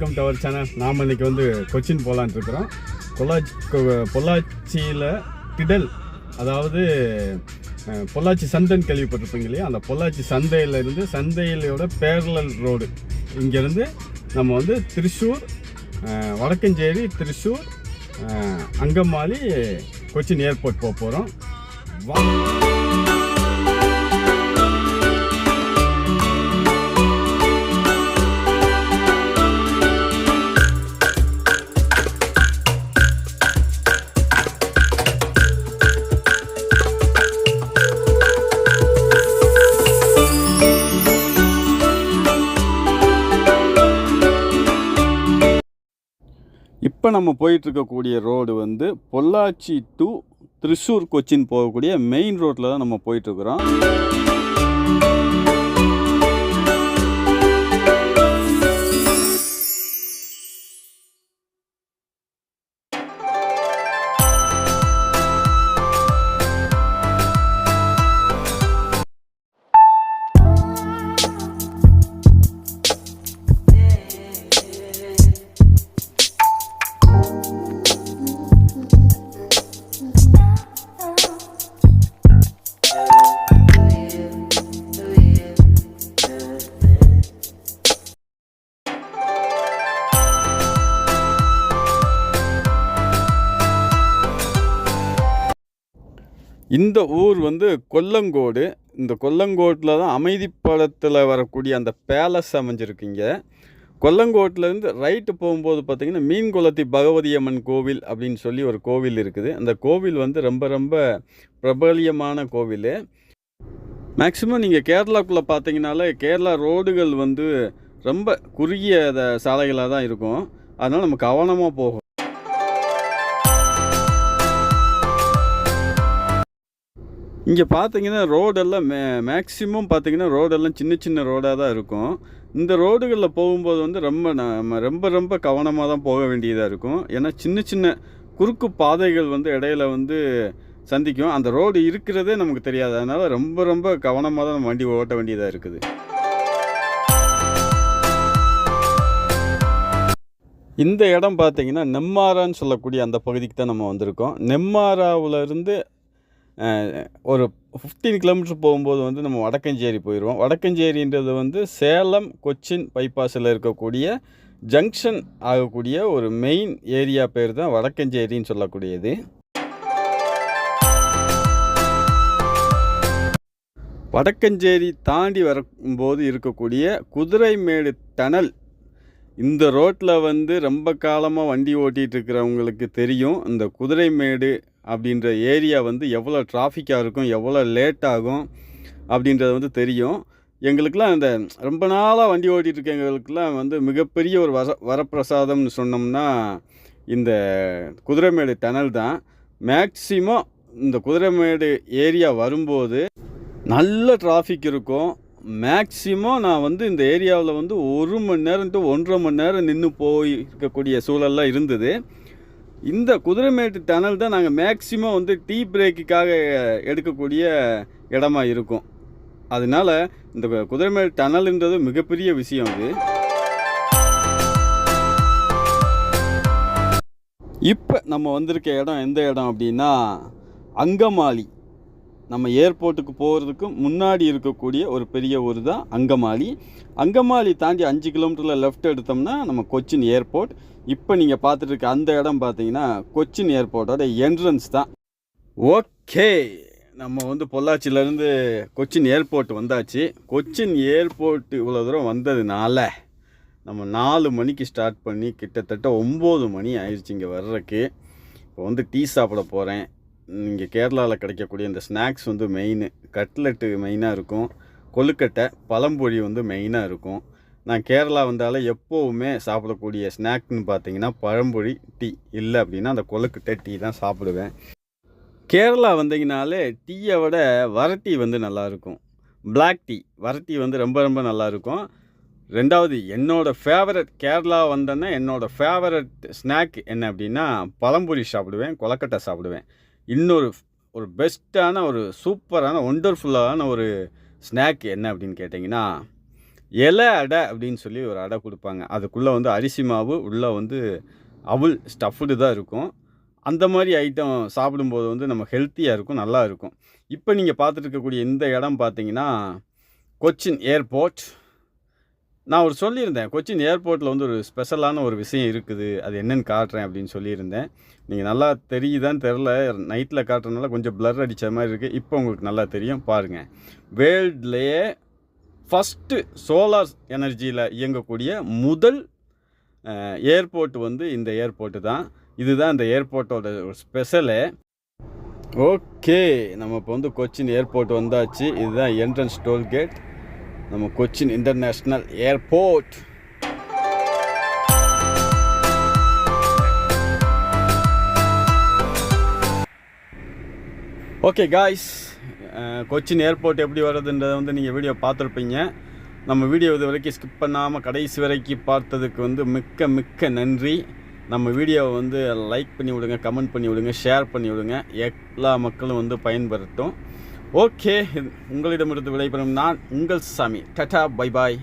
Welcome to our channel. நாம் இன்றைக்கி வந்து கொச்சின் போகலான்ட்டு இருக்கிறோம். பொள்ளாச்சியில் திடல், அதாவது பொள்ளாச்சி சந்தைன்னு கேள்விப்பட்டிருப்பீங்க இல்லையா, அந்த பொள்ளாச்சி சந்தையிலேருந்து சந்தையிலோட பேரலல் ரோடு இங்கேருந்து நம்ம வந்து திருச்சூர், வடக்கஞ்சேரி, திருச்சூர், அங்கமாலி, கொச்சின் ஏர்போர்ட் போக போகிறோம். இப்போ நம்ம போயிட்டுருக்கக்கூடிய ரோடு வந்து பொள்ளாச்சி டு திருச்சூர் கொச்சின் போகக்கூடிய மெயின் ரோட்டில் தான் நம்ம போயிட்டுருக்குறோம். இந்த ஊர் வந்து கொல்லங்கோடு. இந்த கொல்லங்கோட்டில் தான் அமைதி படத்தில் வரக்கூடிய அந்த பேலஸ் அமைஞ்சிருக்குங்க. கொல்லங்கோட்டிலேருந்து ரைட்டு போகும்போது பார்த்திங்கன்னா மீன்குளத்தி பகவதி அம்மன் கோவில் அப்படின்னு சொல்லி ஒரு கோவில் இருக்குது. அந்த கோவில் வந்து ரொம்ப ரொம்ப பிரபலியமான கோவில். மேக்ஸிமம் நீங்கள் கேரளாக்குள்ளே பார்த்தீங்கனாலே கேரளா ரோடுகள் வந்து ரொம்ப குறுகிய சாலைகளாக தான் இருக்கும். அதனால் நம்ம கவனமாக போகும். இங்கே பார்த்தீங்கன்னா ரோடெல்லாம் மேக்ஸிமம் பார்த்தீங்கன்னா ரோடெல்லாம் சின்ன சின்ன ரோடாக தான் இருக்கும். இந்த ரோடுகளில் போகும்போது வந்து நம்ம ரொம்ப கவனமாக தான் போக வேண்டியதாக இருக்கும். ஏன்னா சின்ன சின்ன குறுக்கு பாதைகள் வந்து இடையில வந்து சந்திக்கும். அந்த ரோடு இருக்கிறதே நமக்கு தெரியாது. அதனால் ரொம்ப கவனமாக தான் நம்ம வண்டி ஓட்ட வேண்டியதாக இருக்குது. இந்த இடம் பார்த்தீங்கன்னா நெம்மாரான்னு சொல்லக்கூடிய அந்த பகுதிக்கு தான் நம்ம வந்திருக்கோம். நெம்மாராவிலேருந்து ஒரு 15 கிலோமீட்டர் போகும்போது வந்து நம்ம வடக்கஞ்சேரி போயிடுவோம். வடக்கஞ்சேரின்றது வந்து சேலம் கொச்சின் பைபாஸில் இருக்கக்கூடிய ஜங்ஷன் ஆகக்கூடிய ஒரு மெயின் ஏரியா பேர் தான் வடக்கஞ்சேரின்னு சொல்லக்கூடியது. வடக்கஞ்சேரி தாண்டி வரும்போது இருக்கக்கூடிய குதிரைமேடு டனல், இந்த ரோட்டில் வந்து ரொம்ப காலமாக வண்டி ஓட்டிகிட்டு இருக்கிறவங்களுக்கு தெரியும். இந்த குதிரைமேடு அப்படின்ற ஏரியா வந்து எவ்வளோ டிராஃபிக்காக இருக்கும், எவ்வளோ லேட் ஆகும் அப்படின்றது வந்து தெரியும். எங்களுக்கெலாம் இந்த ரொம்ப நாளாக வண்டி ஓட்டிகிட்டு எங்களுக்கெலாம் வந்து மிகப்பெரிய ஒரு வரப்பிரசாதம்னு சொன்னோம்னா இந்த குதிரைமேடு டனல் தான். மேக்சிமம் இந்த குதிரைமேடு ஏரியா வரும்போது நல்ல டிராஃபிக் இருக்கும். மேக்சிமம் நான் வந்து இந்த ஏரியாவில் வந்து 1 மணி நேரம் to 1.5 மணி நேரம் நின்று போய் இருக்கக்கூடிய சூழல்லாம் இருந்தது. இந்த குதிரைமேட்டு டனல் தான் நாங்கள் மேக்சிமம் வந்து டீ பிரேக்குக்காக எடுக்கக்கூடிய இடமா இருக்கும். அதனால இந்த குதிரைமேடு டனல்ன்றது மிகப்பெரிய விஷயம். இது இப்போ நம்ம வந்திருக்க இடம் எந்த இடம் அப்படின்னா அங்கமாலி. நம்ம ஏர்போர்ட்டுக்கு போகிறதுக்கு முன்னாடி இருக்கக்கூடிய ஒரு பெரிய ஊர் தான் அங்கமாலி. அங்கமாலி தாண்டி 5 கிலோமீட்டரில் லெஃப்ட் எடுத்தோம்னா நம்ம கொச்சின் ஏர்போர்ட். இப்போ நீங்கள் பார்த்துட்டு இருக்க அந்த இடம் பார்த்தீங்கன்னா கொச்சின் ஏர்போர்ட்டோட என்ட்ரன்ஸ் தான். ஓகே, நம்ம வந்து பொள்ளாச்சியிலேருந்து கொச்சின் ஏர்போர்ட் வந்தாச்சு. கொச்சின் ஏர்போர்ட் இவ்வளோ தூரம் வந்ததுனால நம்ம 4 மணிக்கு ஸ்டார்ட் பண்ணி கிட்டத்தட்ட 9 மணி ஆயிடுச்சு இங்கே வர்றதுக்கு. இப்போ வந்து டீ சாப்பிட போகிறேன். இங்கே கேரளாவில் கிடைக்கக்கூடிய இந்த ஸ்நாக்ஸ் வந்து மெயின். கட்லெட்டு மெயினாக இருக்கும், கொழுக்கட்டை, பழம்பொழி வந்து மெயினாக இருக்கும். நான் கேரளா வந்தாலே எப்போவுமே சாப்பிடக்கூடிய ஸ்நாக்னு பார்த்தீங்கன்னா பழம்பொழி, டீ, இல்லை அப்படின்னா அந்த கொழுக்கட்டை டீ தான் சாப்பிடுவேன். கேரளா வந்தீங்கனாலே டீயை விட வரட்டி வந்து நல்லாயிருக்கும். பிளாக் டீ, வரட்டி வந்து ரொம்ப நல்லாயிருக்கும். ரெண்டாவது என்னோடய ஃபேவரட், கேரளா வந்தேன்னா என்னோடய ஃபேவரட் ஸ்நாக் என்ன அப்படின்னா பழம்பொழி சாப்பிடுவேன், கொழுக்கட்டை சாப்பிடுவேன். இன்னொரு பெஸ்ட்டான ஒரு சூப்பரான ஒண்டர்ஃபுல்லான ஒரு ஸ்நாக் என்ன அப்படின்னு கேட்டிங்கன்னா இலை அடை அப்படின்னு சொல்லி ஒரு அடை கொடுப்பாங்க. அதுக்குள்ளே வந்து அரிசி மாவு, உள்ளே வந்து அவல் ஸ்டஃப்டு தான் இருக்கும். அந்த மாதிரி ஐட்டம் சாப்பிடும்போது வந்து நம்ம ஹெல்த்தியாக இருக்கும், நல்லா இருக்கும். இப்போ நீங்கள் பார்த்துட்டு இருக்கக்கூடிய இந்த இடம் பார்த்தீங்கன்னா கொச்சின் ஏர்போர்ட். நான் ஒரு சொல்லியிருந்தேன், கொச்சின் ஏர்போர்ட்டில் வந்து ஒரு ஸ்பெஷலான ஒரு விஷயம் இருக்குது, அது என்னென்னு காட்டுறேன் அப்படின்னு சொல்லியிருந்தேன். நீங்கள் நல்லா தெரியுதான்னு தெரில, நைட்டில் காட்டுறதுனால கொஞ்சம் பிளர் அடித்த மாதிரி இருக்குது. இப்போ உங்களுக்கு நல்லா தெரியும், பாருங்கள். வேர்ல்ட்லேயே ஃபஸ்ட்டு சோலார் எனர்ஜியில் இயங்கக்கூடிய முதல் ஏர்போர்ட் வந்து இந்த ஏர்போர்ட்டு தான். இதுதான் இந்த ஏர்போர்ட்டோட ஒரு ஸ்பெஷலு. ஓகே, நம்ம இப்போ வந்து கொச்சின் ஏர்போர்ட் வந்தாச்சு. இதுதான் என்ட்ரன்ஸ் டோல்கேட், நம்ம Cochin international airport. Okay guys, Cochin airport எப்படி வர்றதுன்றதை வந்து நீங்கள் வீடியோ பார்த்துருப்பீங்க. நம்ம வீடியோ இது வரைக்கும் ஸ்கிப் பண்ணாமல் கடைசி வரைக்கும் பார்த்ததுக்கு வந்து மிக்க மிக்க நன்றி. நம்ம வீடியோவை வந்து லைக் பண்ணி விடுங்க, கமெண்ட் பண்ணி விடுங்க, ஷேர் பண்ணி விடுங்க, எல்லா மக்களும் வந்து பயன்பெறட்டும். ஓகே, உங்களிடமிருந்து விடைபெறும் நான் உங்கள் சாமி. Tata, bye bye.